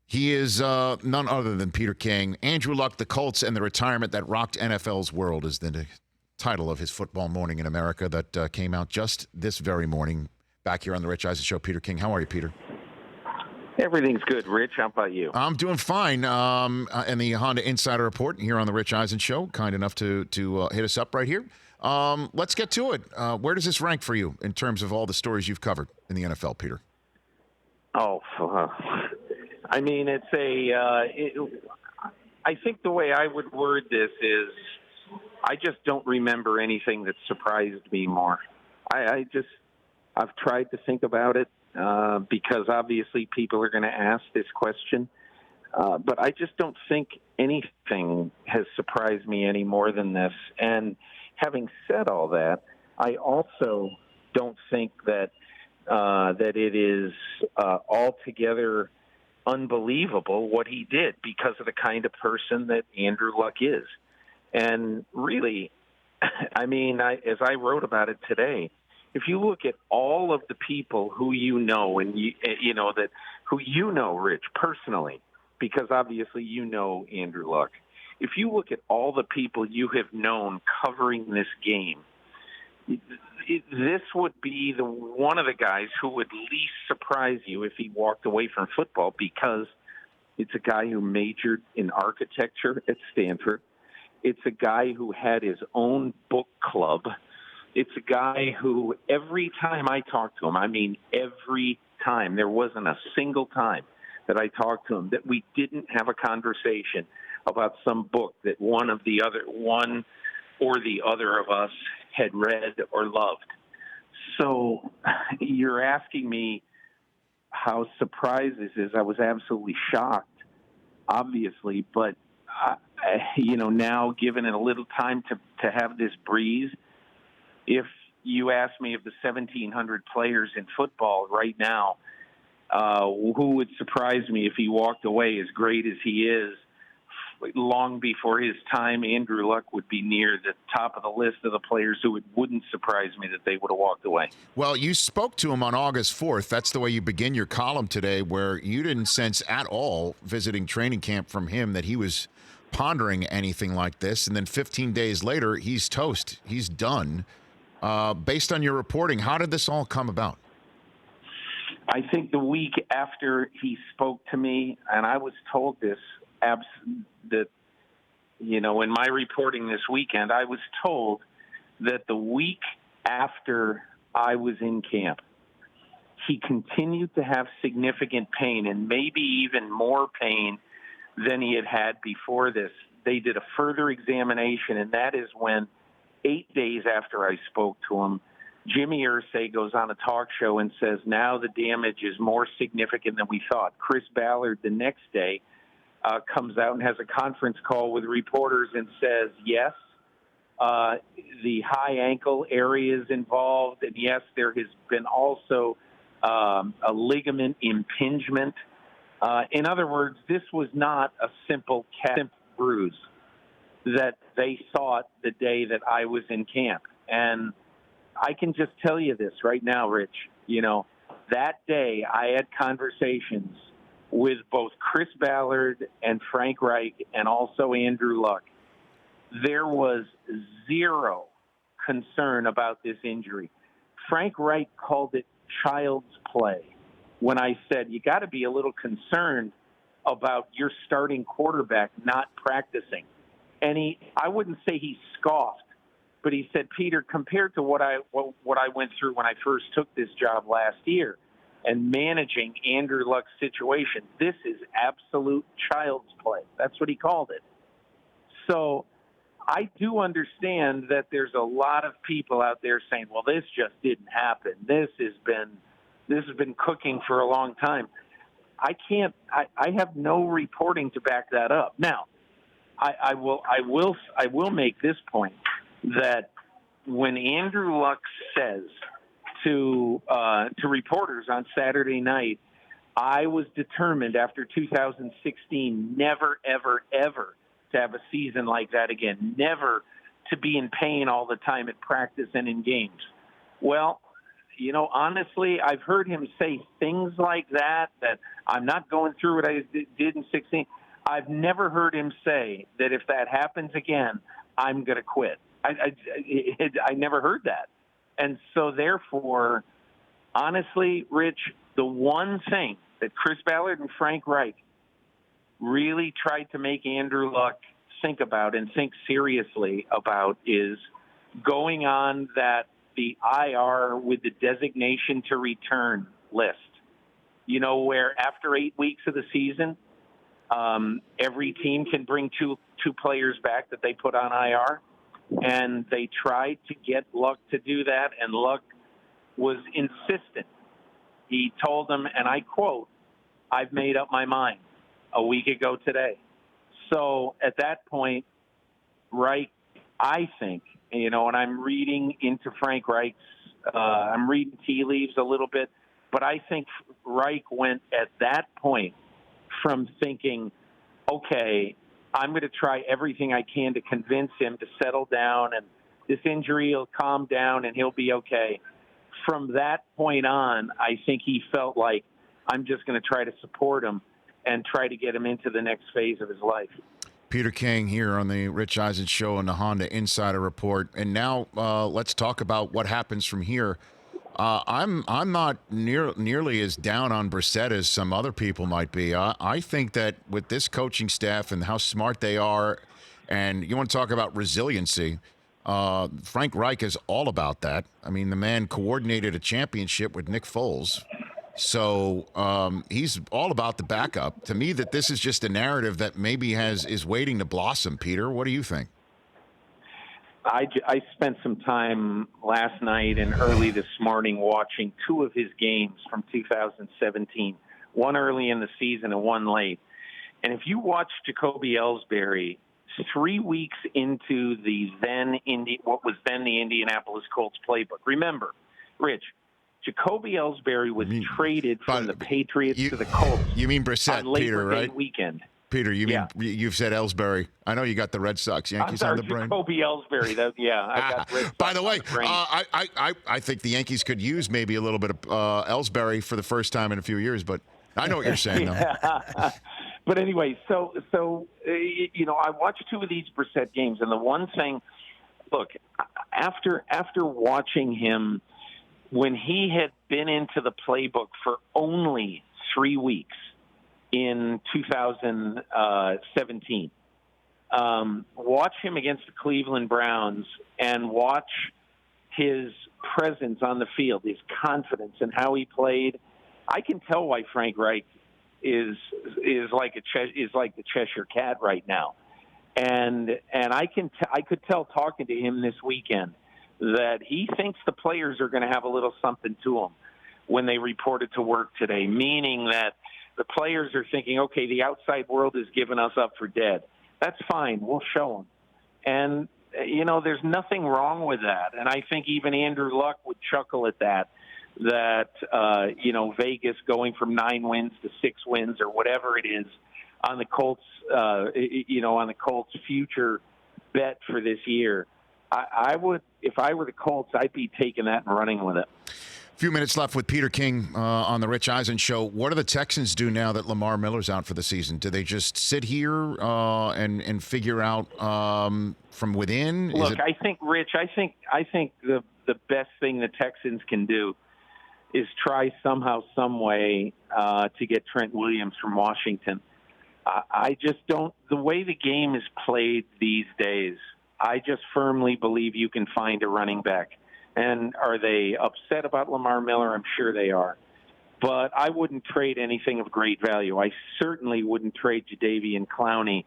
He is none other than Peter King. Andrew Luck, the Colts, and the retirement that rocked NFL's world is the title of his Football Morning in America that came out just this very morning. Back here on the Rich Eisen Show, Peter King. How are you, Peter? Everything's good, Rich. How about you? I'm doing fine. And the Honda Insider Report here on the Rich Eisen Show, kind enough to hit us up right here. Let's get to it. Where does this rank for you in terms of all the stories you've covered in the NFL, Peter? I mean, I think the way I would word this is I just don't remember anything that surprised me more. I've tried to think about it because obviously people are going to ask this question. But I just don't think anything has surprised me any more than this. And having said all that, I also don't think that it is altogether unbelievable what he did because of the kind of person that Andrew Luck is. And really, I mean, as I wrote about it today, if you look at all of the people who you know, and who you know, Rich, personally, because obviously you know Andrew Luck, if you look at all the people you have known covering this game, this would be one of the guys who would least surprise you if he walked away from football, because it's a guy who majored in architecture at Stanford. It's a guy who had his own book club. It's a guy who every time I talked to him, I mean every time, there wasn't a single time that I talked to him that we didn't have a conversation about some book that one or the other of us had read or loved. So you're asking me how surprised this is. I was absolutely shocked, obviously, but now given it a little time to have this breeze, if you ask me of the 1,700 players in football right now, who would surprise me if he walked away as great as he is? Long before his time, Andrew Luck would be near the top of the list of the players who it wouldn't surprise me that they would have walked away. Well, you spoke to him on August 4th. That's the way you begin your column today, where you didn't sense at all visiting training camp from him that he was pondering anything like this. And then 15 days later, he's toast. He's done. Based on your reporting, how did this all come about? I think the week after he spoke to me, and I was told this, in my reporting this weekend, I was told that the week after I was in camp, he continued to have significant pain, and maybe even more pain than he had before this. They did a further examination, and that is when 8 days after I spoke to him, Jimmy Irsay goes on a talk show and says, now the damage is more significant than we thought. Chris Ballard the next day comes out and has a conference call with reporters and says, yes, the high ankle area is involved, and yes, there has been also a ligament impingement. In other words, this was not a simple calf bruise that they thought the day that I was in camp. And I can just tell you this right now, Rich. That day I had conversations with both Chris Ballard and Frank Reich and also Andrew Luck. There was zero concern about this injury. Frank Reich called it child's play when I said, you got to be a little concerned about your starting quarterback not practicing. And I wouldn't say he scoffed, but he said, Peter, compared to what I went through when I first took this job last year and managing Andrew Luck's situation, this is absolute child's play. That's what he called it. So I do understand that there's a lot of people out there saying, well, this just didn't happen. This has been cooking for a long time. I have no reporting to back that up. Now, I will make this point, that when Andrew Luck says to reporters on Saturday night, I was determined after 2016 never, ever, ever to have a season like that again, never to be in pain all the time at practice and in games. Well, honestly, I've heard him say things like that I'm not going through what I did in 16. I've never heard him say that if that happens again, I'm going to quit. I never heard that. And so therefore, honestly, Rich, the one thing that Chris Ballard and Frank Reich really tried to make Andrew Luck think about and think seriously about is going on the IR with the designation to return list. Where after 8 weeks of the season, every team can bring two players back that they put on IR. And they tried to get Luck to do that, and Luck was insistent. He told them, and I quote, "I've made up my mind," a week ago today. So at that point, Reich, I think, and I'm reading into Frank Reich's, I'm reading tea leaves a little bit, but I think Reich went at that point from thinking, okay, I'm going to try everything I can to convince him to settle down, and this injury will calm down and he'll be okay. From that point on, I think he felt like, I'm just going to try to support him and try to get him into the next phase of his life. Peter King here on the Rich Eisen Show on the Honda Insider Report. And now let's talk about what happens from here. I'm not nearly as down on Brissett as some other people might be. I think that with this coaching staff and how smart they are, and you want to talk about resiliency, Frank Reich is all about that. I mean, the man coordinated a championship with Nick Foles. So he's all about the backup. To me, that this is just a narrative that maybe is waiting to blossom. Peter, what do you think? I spent some time last night and early this morning watching two of his games from 2017, one early in the season and one late. And if you watch Jacoby Ellsbury 3 weeks into what was then the Indianapolis Colts playbook, remember, Rich, Jacoby Ellsbury was traded from the Patriots to the Colts. You mean Brissett, on Labor Peter, Day right? weekend. Peter, you've said Ellsbury. I know you got the Red Sox, Yankees on the brain. Jacoby Ellsbury. I got Red Sox. By the way, on the brain. I think the Yankees could use maybe a little bit of Ellsbury for the first time in a few years, but I know what you're saying, though. But anyway, so I watched two of these Brissett games, and the one thing, look, after watching him when he had been into the playbook for only 3 weeks in 2017. Watch him against the Cleveland Browns and watch his presence on the field, his confidence and how he played. I can tell why Frank Reich is like the Cheshire Cat right now, and I could tell talking to him this weekend that he thinks the players are going to have a little something to them when they reported to work today, meaning that the players are thinking, okay, the outside world has given us up for dead. That's fine. We'll show them. And, there's nothing wrong with that. And I think even Andrew Luck would chuckle at that, Vegas going from 9 wins to 6 wins or whatever it is on the Colts, on the Colts' future bet for this year. I would, if I were the Colts, I'd be taking that and running with it. Few minutes left with Peter King on the Rich Eisen Show. What do the Texans do now that Lamar Miller's out for the season? Do they just sit here and figure out from within? Look, I think, Rich, I think the best thing the Texans can do is try somehow, some way to get Trent Williams from Washington. I just don't. The way the game is played these days, I just firmly believe you can find a running back. And are they upset about Lamar Miller? I'm sure they are. But I wouldn't trade anything of great value. I certainly wouldn't trade Jadeveon Clowney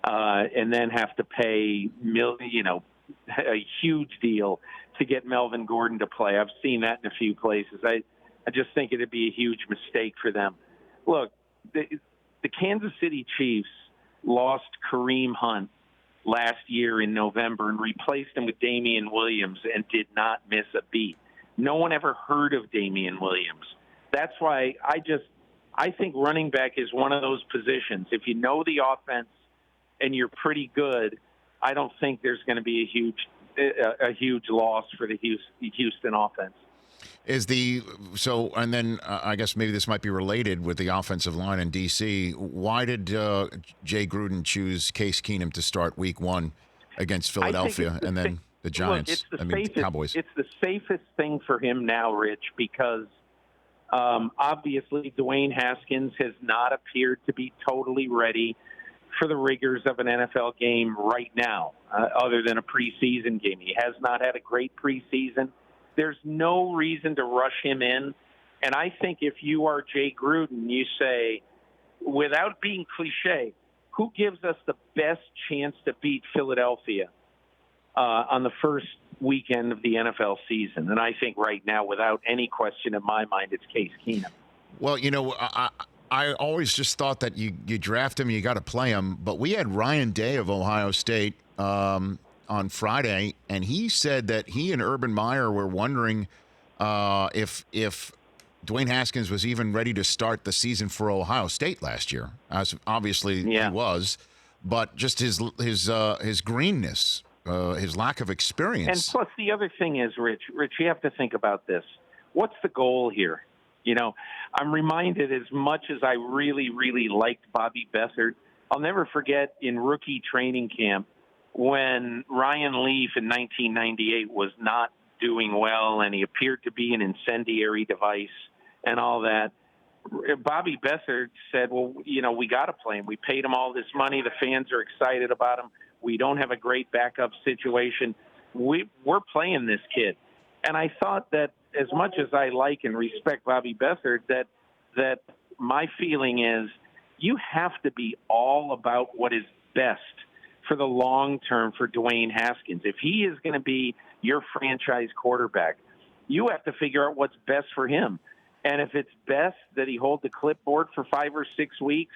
and then have to pay a huge deal to get Melvin Gordon to play. I've seen that in a few places. I just think it'd be a huge mistake for them. Look, the Kansas City Chiefs lost Kareem Hunt last year in November and replaced him with Damian Williams and did not miss a beat. No one ever heard of Damian Williams. That's why I think running back is one of those positions. If you know the offense and you're pretty good, I don't think there's going to be a huge loss for the Houston offense. And then I guess maybe this might be related with the offensive line in D.C. Why did Jay Gruden choose Case Keenum to start Week 1 against Philadelphia and then the Giants? The Cowboys. It's the safest thing for him now, Rich, because obviously Dwayne Haskins has not appeared to be totally ready for the rigors of an NFL game right now, other than a preseason game. He has not had a great preseason. There's no reason to rush him in. And I think if you are Jay Gruden, you say, without being cliche, who gives us the best chance to beat Philadelphia on the first weekend of the NFL season? And I think right now, without any question in my mind, it's Case Keenum. Well, I always just thought that you draft him, you got to play him. But we had Ryan Day of Ohio State on Friday, and he said that he and Urban Meyer were wondering if Dwayne Haskins was even ready to start the season for Ohio State last year. As obviously he was, but just his greenness, his lack of experience. And plus, the other thing is, Rich, you have to think about this. What's the goal here? I'm reminded, as much as I really, really liked Bobby Beathard, I'll never forget in rookie training camp when Ryan Leaf in 1998 was not doing well and he appeared to be an incendiary device and all that. Bobby Beathard said, well, we got to play him. We paid him all this money. The fans are excited about him. We don't have a great backup situation. We're playing this kid. And I thought that as much as I like and respect Bobby Beathard, that my feeling is you have to be all about what is best for the long term for Dwayne Haskins. If he is going to be your franchise quarterback, you have to figure out what's best for him. And if it's best that he hold the clipboard for 5 or 6 weeks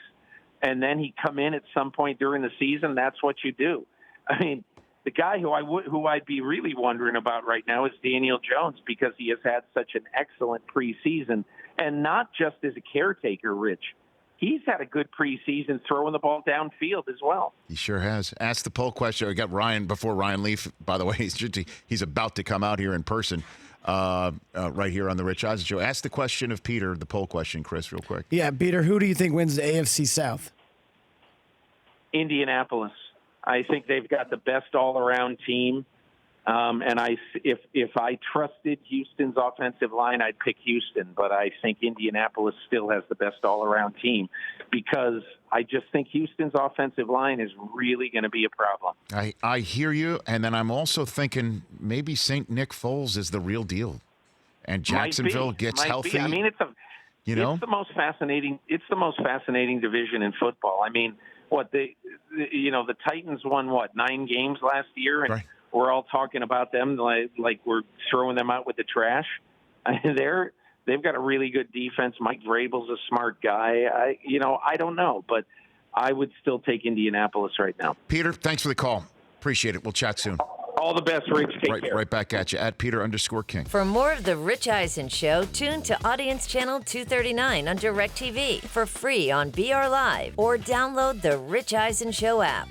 and then he come in at some point during the season, that's what you do. I mean, the guy who I'd be really wondering about right now is Daniel Jones, because he has had such an excellent preseason, and not just as a caretaker, Rich. He's had a good preseason throwing the ball downfield as well. He sure has. Ask the poll question. I got Ryan before Ryan Leaf, by the way. He's about to come out here in person right here on the Rich Eisen Show. Ask the question of Peter, the poll question, Chris, real quick. Yeah, Peter, who do you think wins the AFC South? Indianapolis. I think they've got the best all-around team. And if I trusted Houston's offensive line, I'd pick Houston. But I think Indianapolis still has the best all-around team, because I just think Houston's offensive line is really going to be a problem. I hear you, and then I'm also thinking maybe St. Nick Foles is the real deal, and Jacksonville gets healthy. I mean, it's the most fascinating. It's the most fascinating division in football. I mean, the Titans won 9 games last year, and. Right. We're all talking about them like we're throwing them out with the trash. They've got a really good defense. Mike Vrabel's a smart guy. I don't know, but I would still take Indianapolis right now. Peter, thanks for the call. Appreciate it. We'll chat soon. All the best, Rich. Take care. Right back at you at Peter_King. For more of the Rich Eisen Show, tune to Audience Channel 239 on DirecTV for free on BR Live, or download the Rich Eisen Show app.